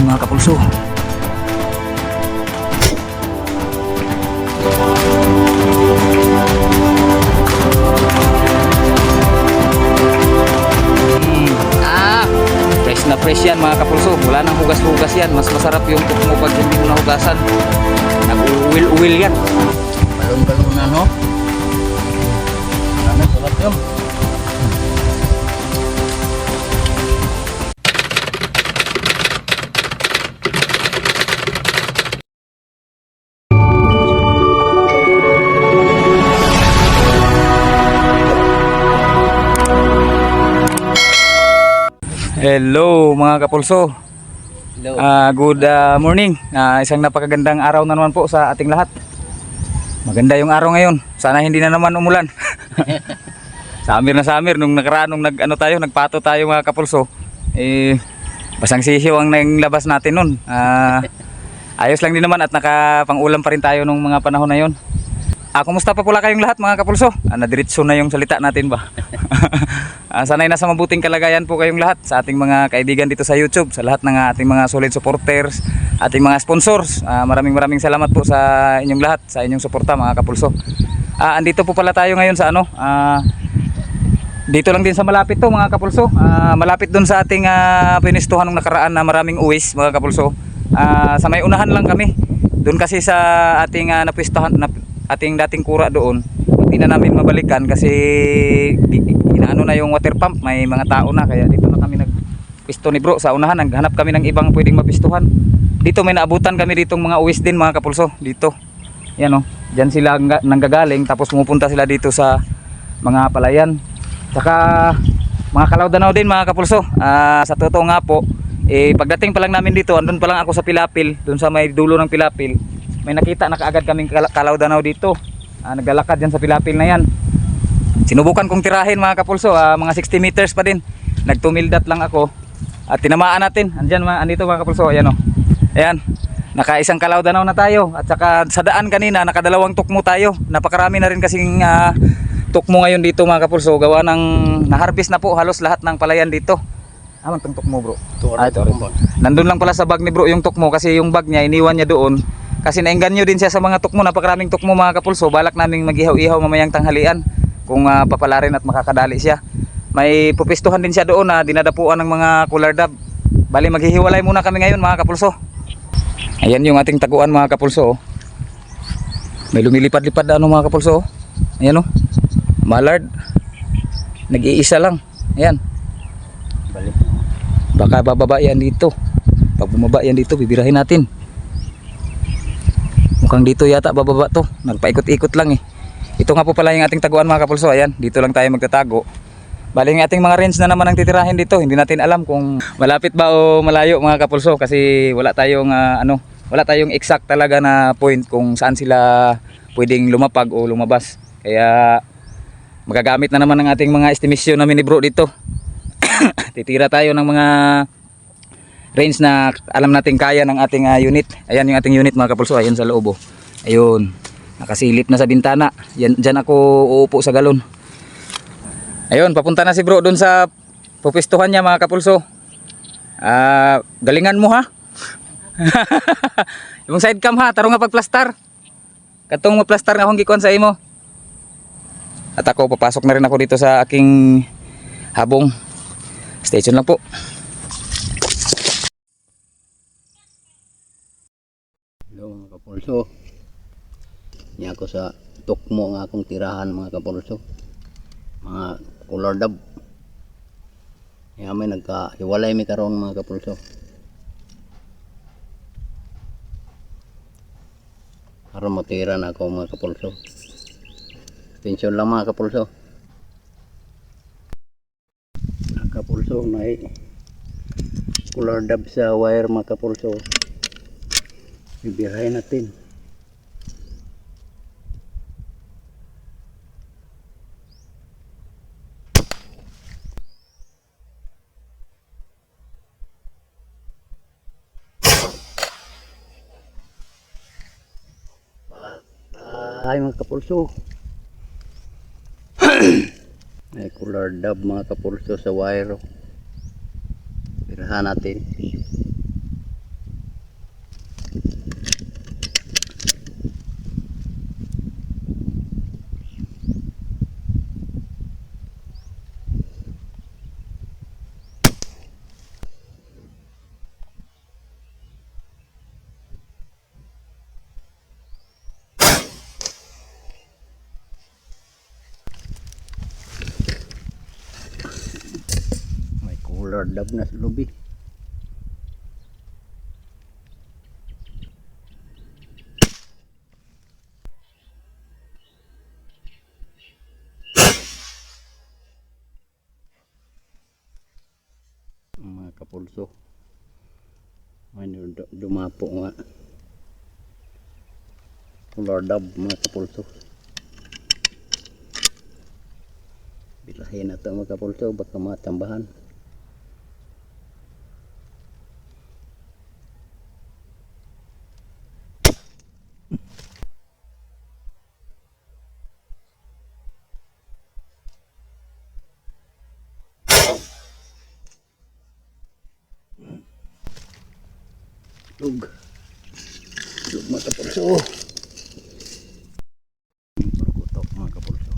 Ayan mga kapulso. Fresh na fresh yan mga kapulso. Wala nang hugas-hugas yan. Mas masarap yung tukmo pag hindi mo nahugasan. Nag-uwil-uwil yan. Balon-balon na no. Ano, sarap yun. Hello mga kapulso. Hello. Good morning. Isang napakagandang araw na naman po sa ating lahat. Maganda yung araw ngayon. Sana hindi na naman umulan. Samir na samir nung nakaraan nung nagpato tayo mga kapulso. Basang sisiw ang labas natin nun. Ayos lang din naman at nakapang-ulam pa rin tayo nung mga panahon na yon. Kumusta pa pula kayong lahat mga kapulso? Nadiretso na yung salita natin ba? Sana'y nasa mabuting kalagayan po kayong lahat sa ating mga kaibigan dito sa YouTube, sa lahat ng ating mga solid supporters, ating mga sponsors. Maraming salamat po sa inyong lahat, sa inyong suporta mga kapulso. Andito po pala tayo ngayon sa dito lang din sa malapit to mga kapulso. Malapit dun sa ating pinistuhan ng nakaraan na maraming uwis mga kapulso. Sa may unahan lang kami. Doon kasi sa ating napwistahan ating dating kura doon, hindi na namin mabalikan kasi inaano na yung water pump, may mga tao na, kaya dito na kami nagpisto ni bro sa unahan. Naghanap kami ng ibang pwedeng mapistuhan. Dito may naabutan kami ditong mga uwis din mga kapulso. Dito yan dyan sila nanggagaling, tapos pumupunta sila dito sa mga palayan, saka mga Calao-Danau din mga kapulso. Sa totoo nga po, pagdating pa lang namin dito, andun pa lang ako sa Pilapil, dun sa may dulo ng Pilapil, may nakita na kaagad kaming Calao-Danau dito. Naglalakad dyan sa Pilapil na yan. Sinubukan kong tirahin mga kapulso, mga 60 meters pa din. Nagtumildat lang ako at tinamaan natin. Andito mga kapulso, ayan ayan, nakaisang Calao-Danau na tayo. At saka sa daan kanina, nakadalawang tukmo tayo. Napakarami na rin kasing tukmo ngayon dito mga kapulso. Gawa ng na-harvest na po halos lahat ng palayan dito. Itong tukmo bro. Ito. Nandun lang pala sa bag ni bro yung tukmo, kasi yung bag niya iniwan niya doon. Kasi naengganyo din siya sa mga tukmo, napakaraming tukmo mga kapulso. Balak naming mag-ihaw-ihaw mamayang tanghalian kung papalarin at makakadali siya. May pupistuhan din siya doon na dinadapuan ng mga kulardab. Bali maghihiwalay muna kami ngayon mga kapulso. Ayan yung ating taguan mga kapulso. May lumilipad-lipad na mga kapulso. Ayan mallard. Nag-iisa lang. Ayan. Baka bababa yan dito. Pag bumaba yan dito, bibirahin natin. Mukhang dito yata bababa to. Nagpaikot-ikot lang Ito nga po pala yung ating taguan mga kapulso. Ayan, dito lang tayo magtatago. Bali yung ating mga range na naman ang titirahin dito. Hindi natin alam kung malapit ba o malayo mga kapulso, kasi wala tayong wala tayong exact talaga na point kung saan sila pwedeng lumapag o lumabas. Kaya magagamit na naman ng ating mga estimation namin ni bro dito. Titira tayo ng mga range na alam natin kaya ng ating unit. Ayan yung ating unit mga kapulso. Ayan sa loob Ayun, nakasilip na sa bintana. Dyan ako uupo sa galon. Ayun, papunta na si bro dun sa pupistuhan niya mga kapulso. Galingan mo ha. Yung side cam ha, taro nga pagplastar. Katong magplastar nga akong gikuan sa imo. At ako papasok na rin ako dito sa aking habong. Stay tuned lang po. Hello mga kapulso. Niya ako sa tukmo nga akong tirahan mga kapulso. Mga kulardab. May nagkahiwalay mi karon mga kapulso. Para matira na ako mga kapulso. Pensyon lang mga kapulso. Kapulso may kulardab sa wire mga kapulso. Bibirahin natin. Ay mga kapulso. May kulardab mga kapulso sa wire. Birahan natin. Lardab na sa lubi. Mga kapulso, may dumapo nga Lardab mga kapulso. Bilahin na ito mga kapulso, baka matambahan. Lug mga kapulso. Perkutok mga kapulso.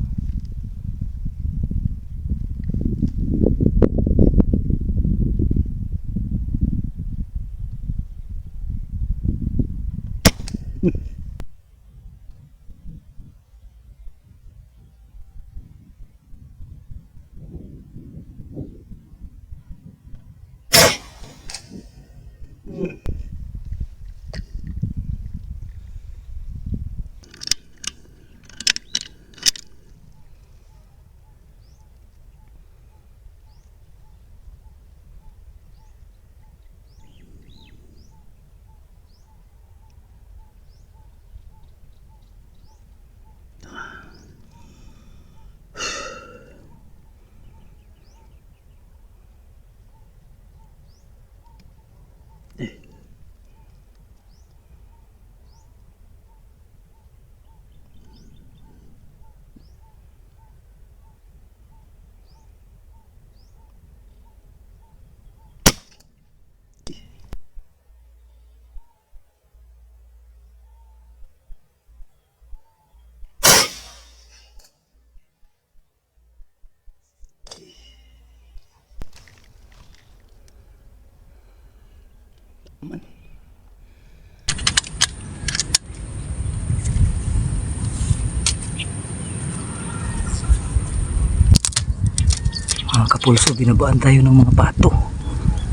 Mga kapulso, binabaan tayo ng mga pato.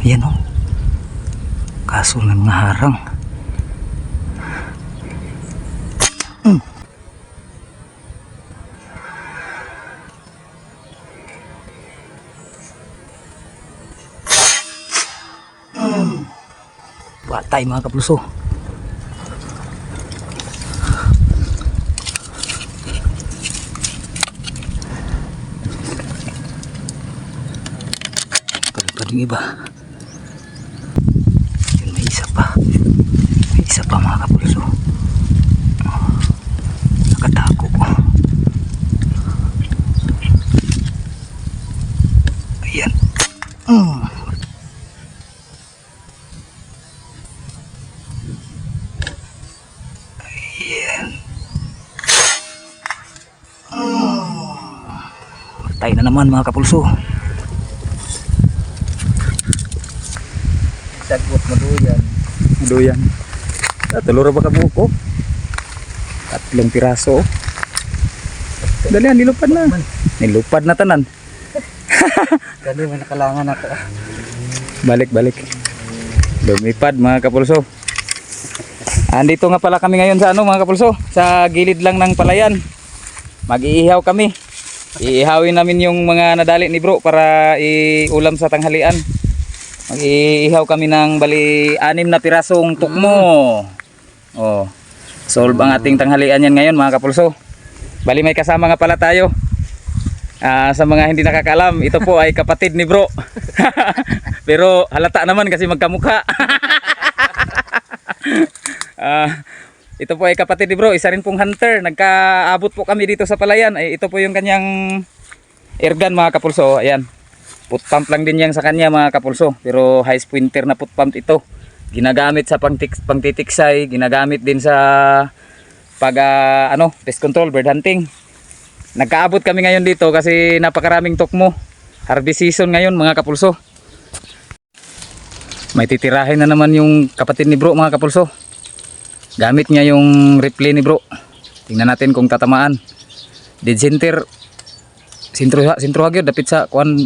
Ayan o. Kaso may mga harang. Patay mga kapulso. Yung iba yun, may isa pa mga kapulso, nakatago. Ayan. Ayan. Patay na naman mga kapulso. Sagot Maduyan. Tuluro ba ka buko? 3 piraso. Dalihan, nilupad na. Nilupad na tanan. Kani may nakalangan ako. Balik. Lumipad mga kapulso. Andito nga pala kami ngayon sa mga kapulso, sa gilid lang ng palayan. Mag-iihaw kami. Iihawin namin yung mga nadali ni bro para iulam sa tanghalian. Mag-iihaw kami ng bali 6 na pirasong tukmo. Oh. Solve ang ating tanghalian yan ngayon mga kapulso. Bali may kasama nga pala tayo. Sa mga hindi nakakaalam, ito po ay kapatid ni bro. Pero halata naman kasi magkamukha. Ito po ay kapatid ni bro, isa rin pong hunter. Nagkaabot po kami dito sa palayan. Ito po yung kanyang airgun mga kapulso. Ayan. Put pump lang din yan sa kanya mga kapulso, pero high sprinter na put pump ito. Ginagamit sa pangtitiksay, ginagamit din sa pest control, bird hunting. Nagkaabot kami ngayon dito kasi napakaraming tukmo. Harvest season ngayon mga kapulso. May titirahin na naman yung kapatid ni bro mga kapulso. Gamit niya yung replay ni bro. Tingnan natin kung tatamaan. Dead center. Sintro hagyod dapit sa kuan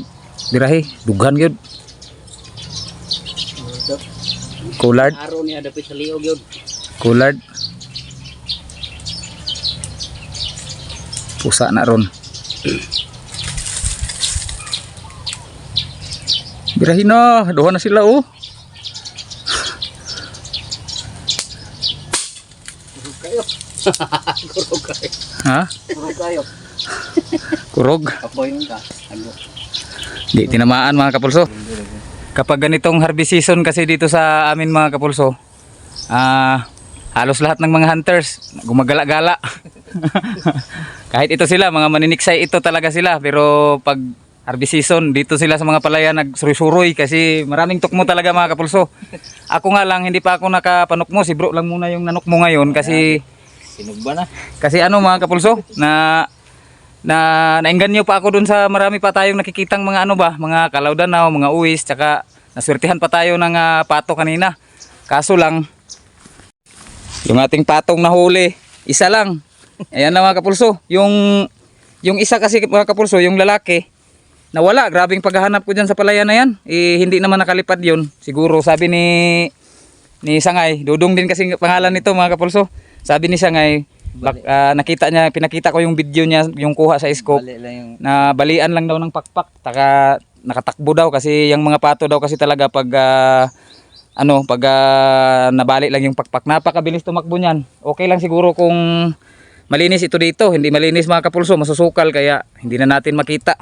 dirahi, dughan gyud. Kulard. Araw niya dapit sa liog yun. Kulard. Pusa na ron. Birahin na, duha na sila oh. Kurog kayo. Kurog kayo. Ha? Kurog kayo. Kurog. Apoy nun ka. Ano? Di tinamaan mga kapulso. Kapag ganitong harvest season kasi dito sa amin mga kapulso, halos lahat ng mga hunters gumagala-gala. Kahit ito sila, mga maniniksay ito talaga sila. Pero pag harvest season, dito sila sa mga palayan nagsuroy-suroy kasi maraming tukmo talaga mga kapulso. Ako nga lang, hindi pa ako nakapanukmo. Si bro lang muna yung nanukmo ngayon kasi... Sinugba na. Kasi ano mga kapulso, nainganyo pa ako dun sa marami pa tayong nakikitang mga ano ba, mga kalawdanaw, mga uwis, tsaka naswertihan pa tayo ng pato kanina. Kaso lang, yung ating patong nahuli, isa lang. Ayan na mga kapulso, yung isa kasi mga kapulso, yung lalaki, nawala. Grabing paghahanap ko dyan sa palayan na yan. Hindi naman nakalipad yun. Siguro sabi ni Sangay, Dudong din kasi pangalan nito mga kapulso. Sabi ni Sangay, pinakita ko yung video niya, yung kuha sa scope, na balian lang daw ng pakpak, taka nakatakbo daw kasi yung mga pato daw kasi talaga pag nabali lang yung pakpak, napakabilis tumakbo niyan. Okay lang siguro kung malinis ito dito, hindi malinis mga kapulso, masusukal kaya hindi na natin makita.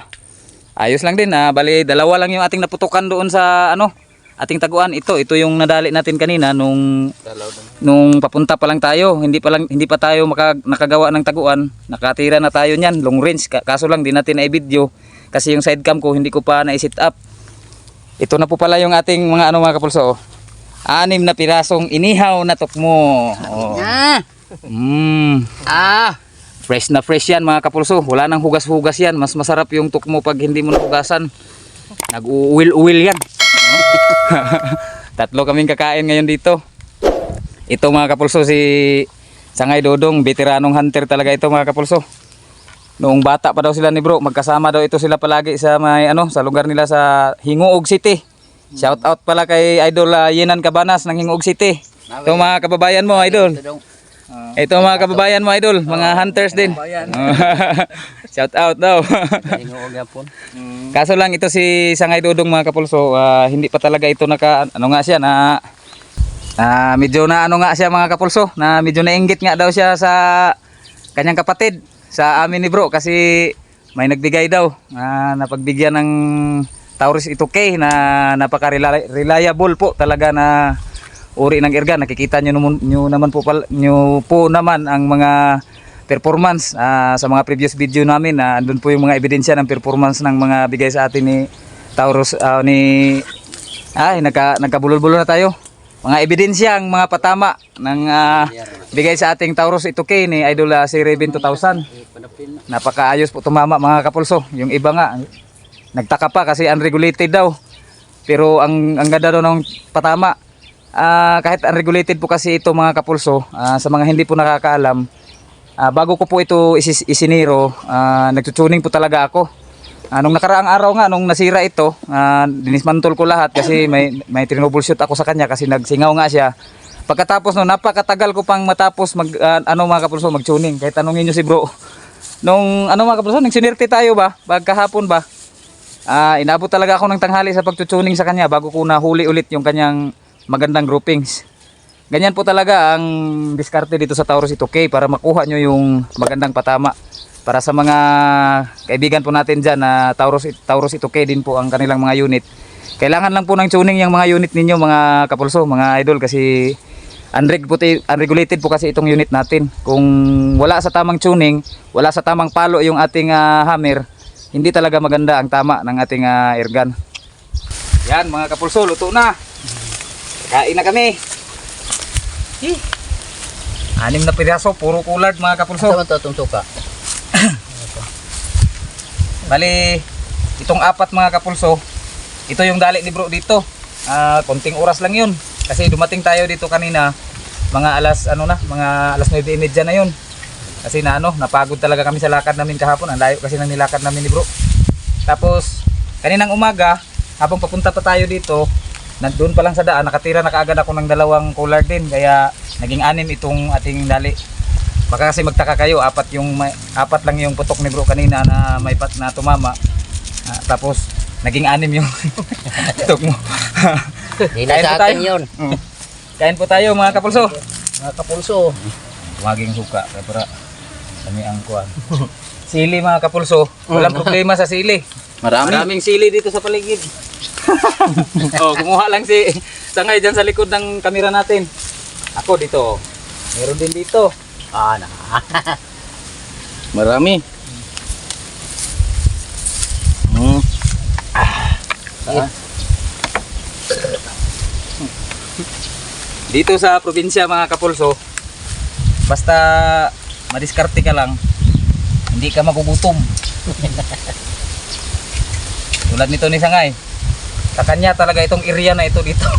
Ayos lang din, bali dalawa lang yung ating naputukan doon sa ating taguan. Ito yung nadali natin kanina nung papunta pa lang tayo, hindi pa tayo nakagawa ng taguan, nakatira na tayo niyan, long range. Kaso lang di natin na-video kasi yung side cam ko hindi ko pa na-set up. Ito na po pala yung ating mga mga kapulso. 6 na pirasong inihaw na tukmo. Oh. Fresh na fresh yan mga kapulso. Wala nang hugas-hugas yan. Mas masarap yung tukmo pag hindi mo nahugasan. Nag-uwil-uwil yan. Tatlo kaming kakain ngayon dito. Ito mga kapulso, si Sangay Dodong, veteranong hunter talaga ito mga kapulso. Noong bata pa daw sila ni bro, magkasama daw ito sila palagi sa sa lugar nila sa Hingoog City. Shout out pala kay Idol Yenan Cabanas ng Hingoog City. Ito mga kababayan mo, Idol. Ito mga kababayan mo, Idol, mga hunters din. Shout out daw. Kaso lang ito si Sangay Dodong mga kapulso, hindi pa talaga ito medyo siya mga kapulso, na medyo nainggit nga daw siya sa kanyang kapatid, sa amin ni bro, kasi may nagbigay daw, napagbigyan ng Taurus ito K na napaka-reliable po talaga na uri ng ergan. Nakikita nyo naman po naman ang mga performance sa mga previous video namin. Andun po yung mga ebidensya ng performance ng mga bigay sa atin ni Taurus. Nagkabulol-bulol na tayo. Mga ebidensyang mga patama ng bigay sa ating Taurus ito K ni Idol si Raven 2000. Napakaayos po tumama mga kapulso. Yung iba nga nagtaka pa kasi unregulated daw. Pero ang ganda daw ng patama. Kahit unregulated po kasi ito mga kapulso, sa mga hindi po nakakaalam, bago ko po ito isiniro, nagtutuning po talaga ako. Nung nakaraang araw nga, nung nasira ito, dinismantol ko lahat kasi may troubleshoot ako sa kanya kasi nagsingaw nga siya. Pagkatapos no, napakatagal ko pang matapos mga kapulso, mag-tuning. Kahit tanungin nyo si bro, nung mga kapulso, nang sinirte tayo ba, kahapon ba, inabot talaga ako ng tanghali sa pagtutuning sa kanya bago ko nahuli ulit yung kanyang magandang groupings. Ganyan po talaga ang diskarte dito sa Taurus ito K para makuha nyo yung magandang patama. Para sa mga kaibigan po natin dyan na Taurus ito K din po ang kanilang mga unit. Kailangan lang po ng tuning yung mga unit ninyo mga kapulso, mga idol, kasi unregulated po kasi itong unit natin. Kung wala sa tamang tuning, wala sa tamang palo yung ating hammer, hindi talaga maganda ang tama ng ating airgun. Yan mga kapulso, luto na. Kain na kami. 6 na piraso, puro kulard mga kapulso. Sama to itong suka. Bali, itong 4 mga kapulso, ito yung dali ni bro dito. Konting oras lang yun. Kasi dumating tayo dito kanina, mga alas 9:30 na yun. Kasi napagod talaga kami sa lakad namin kahapon. Ang layo kasi ng nilakad namin ni bro. Tapos, kaninang umaga, habang papunta pa tayo dito, nandun pa lang sa daan, nakatira na kaagad ako ng dalawang cooler din, kaya naging 6 itong ating dali. Baka kasi magtaka kayo, apat lang yung putok ni bro kanina na may pat na tumama. Tapos naging 6 yung putok mo. Hindi na sa akin yun. Kain po tayo mga kapulso. Mga kapulso. Waging suka, kaya para kami ang kuwan. Sili mga kapulso, walang problema sa sili. Maraming sili dito sa paligid. Kumuha lang si Sangay dyan sa likod ng kamera natin. Ako dito. Meron din dito. Marami. Dito sa probinsya mga kapulso, basta madiskarte ka lang, hindi ka magugutom. Tulad nito ni Sangay. Sa kanya talaga itong area na ito dito.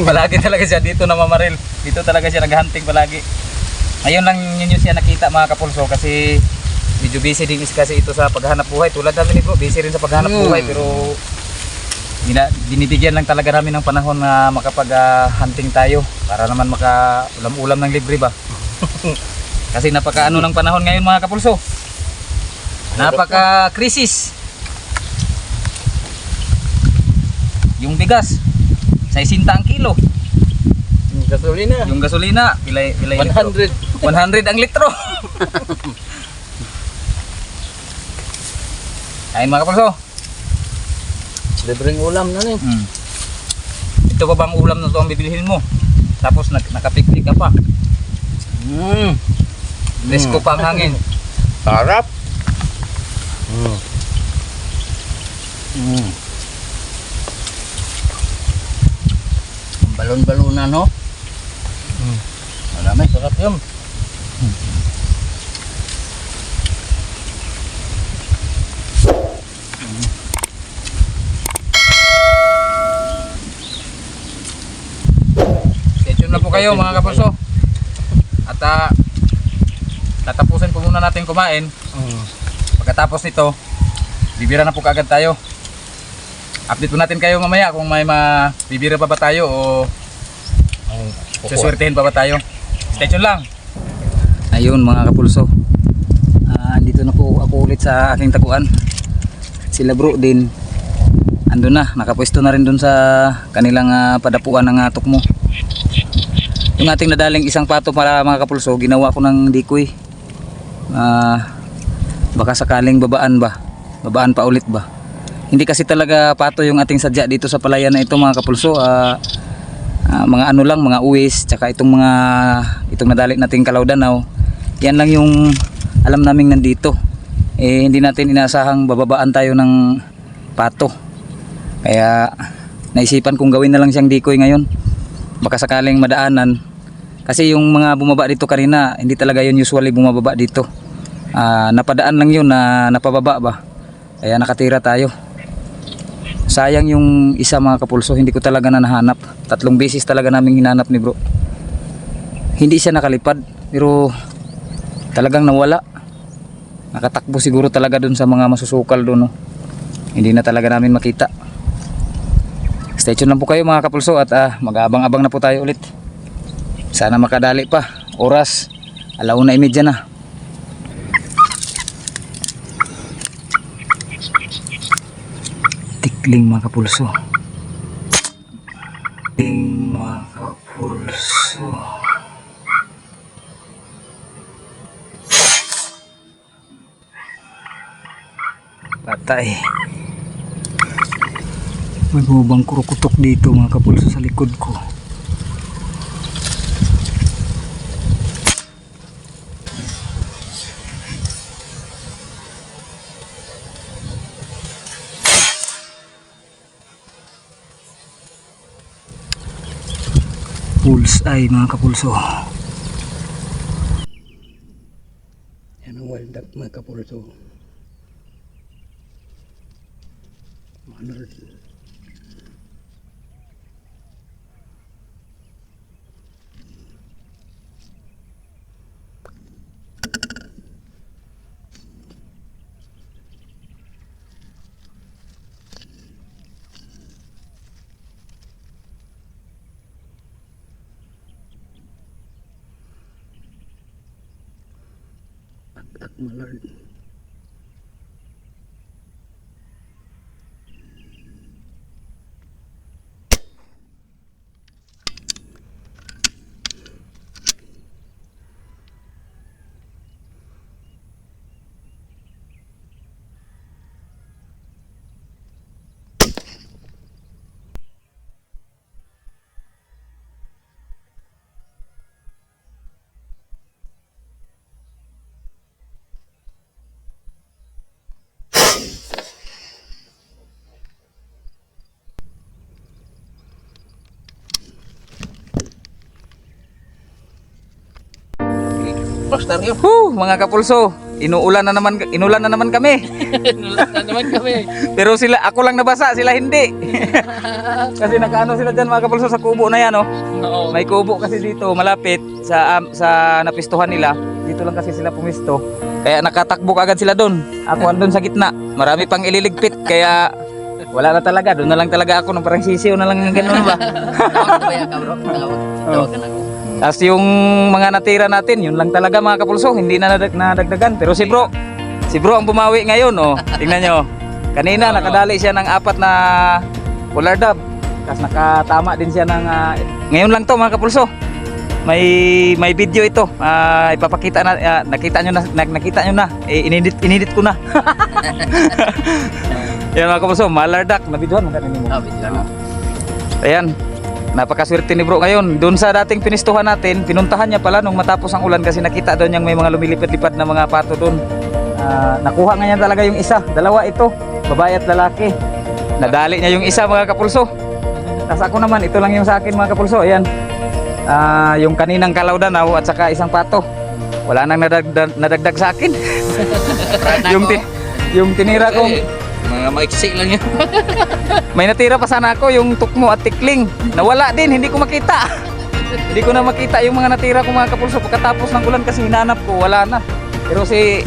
Palagi talaga siya dito namamaril. Dito talaga siya naghunting palagi. Ngayon lang ninyo siya nakita mga kapulso kasi medyo busy din kasi ito sa paghahanap buhay. Tulad namin ni bro, busy rin sa paghahanap buhay pero binibigyan lang talaga namin ng panahon na makapag-hunting tayo para naman maka-ulam-ulam ng libre ba. Kasi napaka-ano ng panahon ngayon mga kapulso. Napaka-krisis. Yung bigas, 60 ang kilo. Yung gasolina, pilay 100. 100 ang litro. Ayun mga kapulso. Libreng ulam na rin. Ito pa bang ulam na ito ang bibilihin mo? Tapos nakapiknik ka pa. Presko pa ang hangin. Sarap. Balon-balunan no? Marami, sarap yun. Stay tuned lang po kayo mga kapulso. At tatapusin po muna natin kumain. Pagkatapos nito, bibira na po kaagad tayo. Update po natin kayo mamaya kung may mabibira pa ba tayo o suswertehin pa ba tayo. Stay tuned lang. Ayun mga kapulso. Dito na po ako ulit sa aking taguan. Sila bro din. Andun na, nakapwesto na rin dun sa kanilang padapuan ng tukmo. Yung ating nadaling isang pato para mga kapulso, ginawa ko ng decoy. Baka sakaling babaan pa ulit ba. Hindi kasi talaga pato yung ating sadya dito sa palayan na ito mga kapulso. Mga ano lang, mga uwis, tsaka itong nadali nating Kalawdanaw. Yan lang yung alam naming nandito. Hindi natin inaasahang bababaan tayo ng pato. Kaya naisipan kong gawin na lang siyang decoy ngayon. Baka sakaling madaanan. Kasi yung mga bumaba dito kanina, hindi talaga yun usually bumababa dito. Napadaan lang yun na napababa ba. Kaya nakatira tayo. Sayang yung isa mga kapulso, hindi ko talaga na nahanap. 3 beses talaga namin hinanap ni bro. Hindi siya nakalipad, pero talagang nawala. Nakatakbo siguro talaga dun sa mga masusukal dun. No? Hindi na talaga namin makita. Stay tuned lang po kayo mga kapulso at mag-aabang-abang na po tayo ulit. Sana makadali pa. Oras, 1:30 na. Tikling mga kapulso. Tikling mga kapulso. Patay. May bumabang kurukutok dito mga kapulso sa likod ko. Bullseye mga kapulso. Yan ang wild duck mga kapulso. Manol. Malard. Pastor yun. Mga kapulso, inulan na naman kami. Nulat na naman kami. Pero ako lang nabasa, sila hindi. Kasi nakaano sila dyan mga kapulso sa kubo na yan, oh. Oo. May kubo kasi dito malapit sa napistuhan nila. Dito lang kasi sila pumisto. Kaya nakatakbo agad sila doon. Ako andun sa gitna. Marami pang ililigpit kaya wala na talaga. Doon na lang talaga ako nung parang sisiw na lang ganun ba. Kaya ka bro, tawag ka na ko. Tapos yung mga natira natin, yun lang talaga mga kapulso, hindi na nadagdagan. Pero si bro ang bumawi ngayon, oh. Tingnan nyo. Kanina nakadali siya ng 4 na polar dab. Tapos nakatama din siya ng ngayon lang to mga kapulso. May video ito. Ipapakita na nakita nyo na. Inedit ko na. Yan mga kapulso, malardak na videohan mo kanina mo. Bigyan. Ayan. Napakaswerte ni bro ngayon. Doon sa dating pinistuhan natin, pinuntahan niya pala nung matapos ang ulan kasi nakita doon niyang may mga lumilipad-lipad na mga pato doon. Nakuha nga niya talaga yung isa. Dalawa ito, babae at lalaki. Nadali niya yung isa mga kapulso. Tapos ako naman, ito lang yung sa akin mga kapulso. Ayan. Yung kaninang kalawdanaw at saka isang pato. Wala nang nadagdag sa akin. yung tinira kong Mga maiksi lang yun. may natira pa sana ako yung tukmo at tikling. Nawala din, hindi ko makita. Hindi ko na makita yung mga natira ko mga kapulso. Pagkatapos ng ulan kasi hinanap ko, wala na. Pero si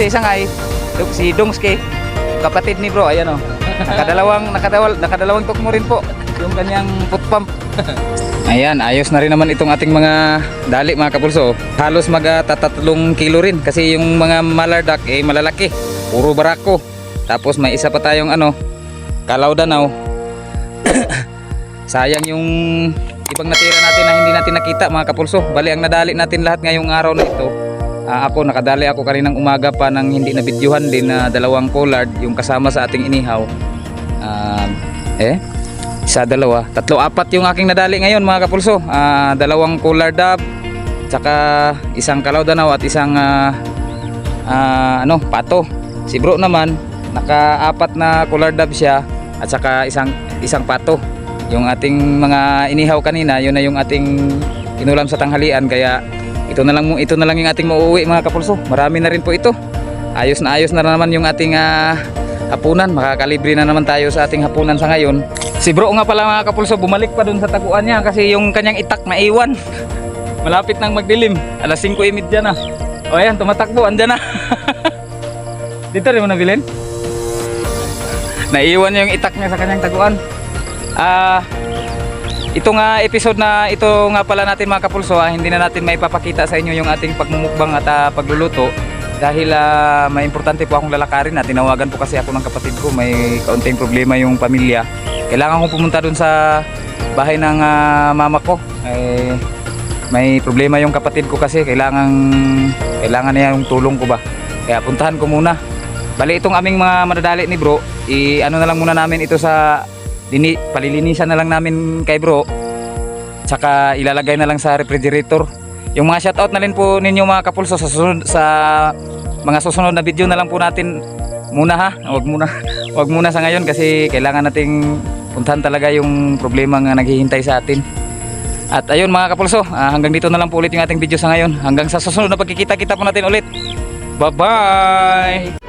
isang ay, si Dongske, kapatid ni bro, ayan o. Nakadalawang tukmo rin po. Yung kanyang foot pump. Ayan, ayos na rin naman itong ating mga dali mga kapulso. Halos magtatatlong kilo rin kasi yung mga malardak malalaki. Puro barako. Tapos may isa pa tayong kalawdanaw. Sayang yung ibang natira natin na hindi natin nakita mga kapulso. Bali ang nadali natin lahat ngayong araw na ito. Nakadali ako kaninang umaga pa ng hindi na bidyuhan din na 2 pollard yung kasama sa ating inihaw. Isa, 2, 3, 4 yung aking nadali ngayon mga kapulso. 2 pollard dab, tsaka isang kalawdanaw at isang pato. Si bro naman naka-4 na pollard dab siya at saka isang pato. Yung ating mga inihaw kanina, yun na yung ating inulam sa tanghalian, kaya ito na lang yung ating mauuwi mga kapulso. Marami na rin po ito. Ayos na naman yung ating hapunan. Makakalibre na naman tayo sa ating hapunan sa ngayon. Si bro nga pala mga kapulso, bumalik pa dun sa taguan niya kasi yung kanyang itak na iwan. Malapit nang magdilim, 5:30 na. O ayan, tumatakbo, andyan na. Dito rin mo nabilin? Naiwan niya yung itak niya sa kanyang taguan. Itong episode na ito nga pala natin mga kapulso, hindi na natin maipapakita sa inyo yung ating pagmumukbang at pagluluto dahil may importante po akong lalakarin na tinawagan po kasi ako ng kapatid ko. May kaunting problema yung pamilya. Kailangan kong pumunta dun sa bahay ng mama ko. May problema yung kapatid ko kasi kailangan niya yung tulong ko ba. Kaya puntahan ko muna. Bali itong aming mga madadali ni bro, na lang muna namin ito sa palilinisan na lang namin kay bro. Tsaka ilalagay na lang sa refrigerator. Yung mga shoutout na rin po ninyo mga kapulso sa mga susunod na video na lang po natin muna ha. Wag muna sa ngayon kasi kailangan nating puntahan talaga yung problema nga naghihintay sa atin. At ayun mga kapulso, hanggang dito na lang po ulit yung ating video sa ngayon. Hanggang sa susunod na pagkikita-kita po natin ulit. Bye-bye!